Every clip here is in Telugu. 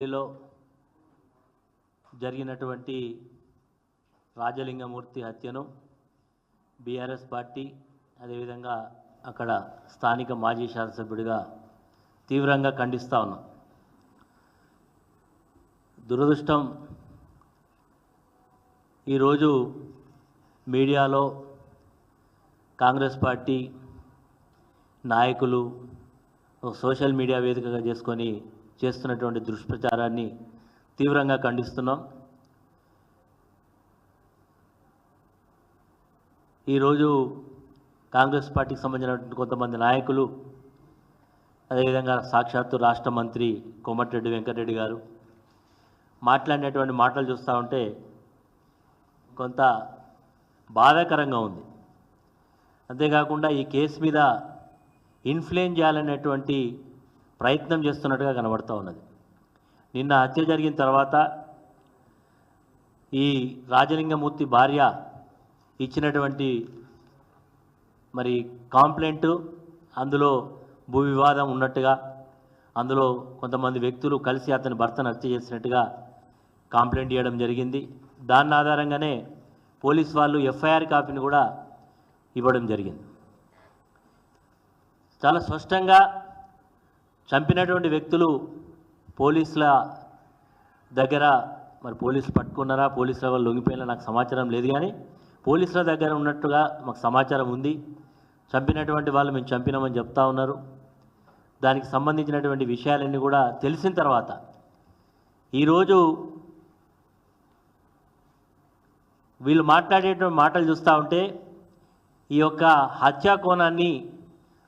లో జరిగినటువంటి రాజలింగమూర్తి హత్యను బీఆర్ఎస్ పార్టీ అదేవిధంగా అక్కడ స్థానిక మాజీ శాసనసభ్యుడిగా తీవ్రంగా ఖండిస్తా ఉన్నాం. దురదృష్టం ఈరోజు మీడియాలో కాంగ్రెస్ పార్టీ నాయకులు సోషల్ మీడియా వేదికగా చేసుకొని చేస్తున్నటువంటి దుష్ప్రచారాన్ని తీవ్రంగా ఖండిస్తున్నాం. ఈరోజు కాంగ్రెస్ పార్టీకి సంబంధించినటువంటి కొంతమంది నాయకులు అదేవిధంగా సాక్షాత్తు రాష్ట్ర మంత్రి కోమటిరెడ్డి వెంకటరెడ్డి గారు మాట్లాడినటువంటి మాటలు చూస్తూ ఉంటే కొంత బాధాకరంగా ఉంది. అంతేకాకుండా ఈ కేసు మీద ఇన్ఫ్లుయెన్స్ చేయాలనేటువంటి ప్రయత్నం చేస్తున్నట్టుగా కనబడుతూ ఉన్నది. నిన్న హత్య జరిగిన తర్వాత ఈ రాజలింగమూర్తి భార్య ఇచ్చినటువంటి మరి కాంప్లైంట్, అందులో భూ వివాదం ఉన్నట్టుగా, అందులో కొంతమంది వ్యక్తులు కలిసి అతని భర్తను హత్య చేసినట్టుగా కాంప్లైంట్ చేయడం జరిగింది. దాని ఆధారంగానే పోలీస్ వాళ్ళు ఎఫ్ఐఆర్ కాపీని కూడా ఇవ్వడం జరిగింది. చాలా స్పష్టంగా చంపినటువంటి వ్యక్తులు పోలీసుల దగ్గర, మరి పోలీసులు పట్టుకున్నారా, పోలీసుల వాళ్ళు లొంగిపోయినా నాకు సమాచారం లేదు, కానీ పోలీసుల దగ్గర ఉన్నట్టుగా మాకు సమాచారం ఉంది. చంపినటువంటి వాళ్ళు మేము చంపినామని చెప్తా ఉన్నారు. దానికి సంబంధించినటువంటి విషయాలన్నీ కూడా తెలిసిన తర్వాత ఈరోజు వీళ్ళు మాట్లాడేటువంటి మాటలు చూస్తూ ఉంటే ఈ యొక్క హత్యా కోణాన్ని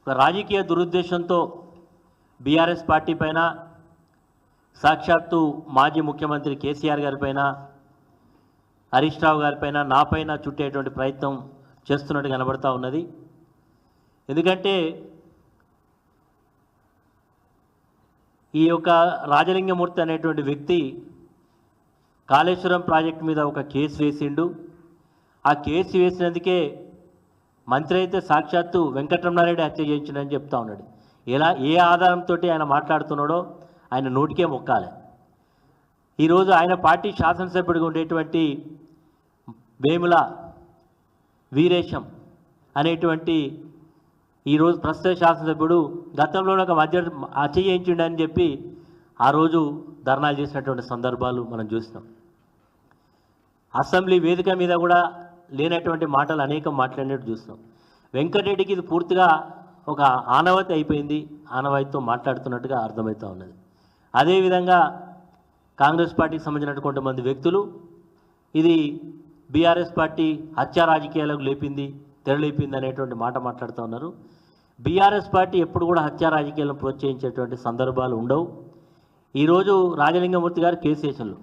ఒక రాజకీయ దురుద్దేశంతో బీఆర్ఎస్ పార్టీ పైన, సాక్షాత్తు మాజీ ముఖ్యమంత్రి కేసీఆర్ గారిపైన, హరీష్ రావు గారిపైన, నాపైన చుట్టేటువంటి ప్రయత్నం చేస్తున్నట్టు కనబడుతూ ఉన్నది. ఎందుకంటే ఈ యొక్క రాజలింగమూర్తి అనేటువంటి వ్యక్తి కాళేశ్వరం ప్రాజెక్టు మీద ఒక కేసు వేసిండు. ఆ కేసు వేసినందుకే మంత్రి అయితే సాక్షాత్తు వెంకటరమణారెడ్డి హత్య చేయించిండని చెప్తా ఉన్నాడు. ఏ ఆధారంతో ఆయన మాట్లాడుతున్నాడో ఆయన నోటికే మొక్కాలి. ఈరోజు ఆయన పార్టీ శాసనసభ్యుడిగా ఉండేటువంటి వేముల వీరేశం అనేటువంటి ఈరోజు ప్రస్తుత శాసనసభ్యుడు గతంలో ఒక హత్య చేయించిండని చెప్పి ఆ రోజు ధర్నాలు చేసినటువంటి సందర్భాలు మనం చూసినాం. అసెంబ్లీ వేదిక మీద కూడా లేనటువంటి మాటలు అనేకం మాట్లాడినట్టు చూస్తాం. వెంకటరెడ్డికి ఇది పూర్తిగా ఒక ఆనవాయితీ అయిపోయింది, ఆనవాయితీతో మాట్లాడుతున్నట్టుగా అర్థమవుతూ ఉన్నది. అదేవిధంగా కాంగ్రెస్ పార్టీకి సంబంధించిన కొంతమంది వ్యక్తులు ఇది బీఆర్ఎస్ పార్టీ హత్యా రాజకీయాలకు తెరలేపింది అనేటువంటి మాట మాట్లాడుతూ ఉన్నారు. బీఆర్ఎస్ పార్టీ ఎప్పుడు కూడా హత్యా రాజకీయాలను ప్రోత్సహించేటువంటి సందర్భాలు ఉండవు. ఈరోజు రాజలింగమూర్తి గారు కేసు వేసిండ్రు.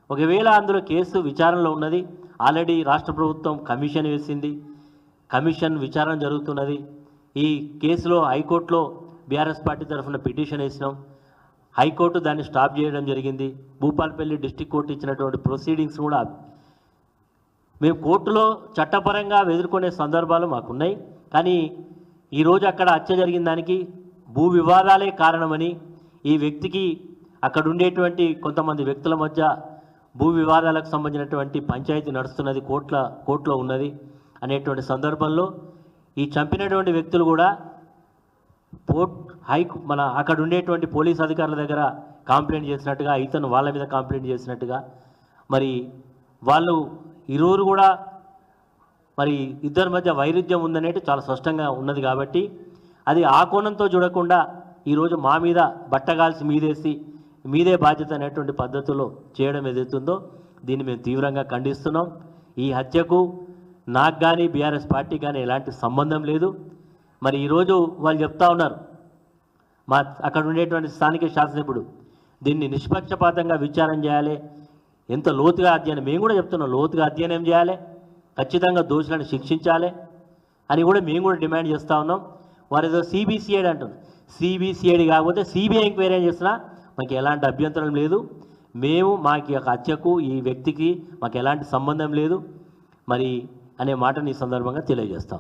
ఒకవేళ అందులో కేసు విచారణలో ఉన్నది, ఆల్రెడీ రాష్ట్ర ప్రభుత్వం కమిషన్ వేసింది, కమిషన్ విచారణ జరుగుతున్నది. ఈ కేసులో హైకోర్టులో బీఆర్ఎస్ పార్టీ తరఫున పిటిషన్ వేసినాం. హైకోర్టు దాన్ని స్టాప్ చేయడం జరిగింది. భూపాలపల్లి డిస్టిక్ కోర్టు ఇచ్చినటువంటి ప్రొసీడింగ్స్ కూడా మేము కోర్టులో చట్టపరంగా ఎదుర్కొనే సందర్భాలు మాకున్నాయి. కానీ ఈరోజు అక్కడ హత్య జరిగిన దానికి భూ వివాదాలే కారణమని, ఈ వ్యక్తికి అక్కడ ఉండేటువంటి కొంతమంది వ్యక్తుల మధ్య భూ వివాదాలకు సంబంధించినటువంటి పంచాయతీ నడుస్తున్నది, కోర్టులో ఉన్నది అనేటువంటి సందర్భంలో ఈ చంపినటువంటి వ్యక్తులు కూడా మన అక్కడ ఉండేటువంటి పోలీస్ అధికారుల దగ్గర కంప్లైంట్ చేసినట్టుగా, ఇతను వాళ్ళ మీద కంప్లైంట్ చేసినట్టుగా, మరి వాళ్ళు ఇరువురు కూడా మరి ఇద్దరి మధ్య వైరుధ్యం ఉందనేది చాలా స్పష్టంగా ఉన్నది. కాబట్టి అది ఆ కోణంతో చూడకుండా ఈరోజు మా మీద బట్టగాల్సి మీదే బాధ్యత అనేటువంటి పద్ధతిలో చేయడం ఏదైతుందో దీన్ని మేము తీవ్రంగా ఖండిస్తున్నాం. ఈ హత్యకు నాకు కానీ బీఆర్ఎస్ పార్టీ కానీ ఎలాంటి సంబంధం లేదు. మరి ఈరోజు వాళ్ళు చెప్తా ఉన్నారు, అక్కడ ఉండేటువంటి స్థానిక శాసనసభ్యుడు దీన్ని నిష్పక్షపాతంగా విచారణ చేయాలి, ఎంత లోతుగా అధ్యయనం, మేము కూడా చెప్తున్నాం, లోతుగా అధ్యయనం చేయాలి, ఖచ్చితంగా దోషులను శిక్షించాలి అని కూడా మేము కూడా డిమాండ్ చేస్తూ ఉన్నాం. వారు ఏదో సిబిసిఐడి అంటున్నారు. సిబిసిఐడి కాకపోతే సిబిఐ ఎంక్వైరీ చేసినా మాకు ఎలాంటి అభ్యంతరం లేదు. మాకు యొక్క హత్యకు ఈ వ్యక్తికి మాకు ఎలాంటి సంబంధం లేదు మరి అనే మాటని ఈ సందర్భంగా తెలియజేస్తాం.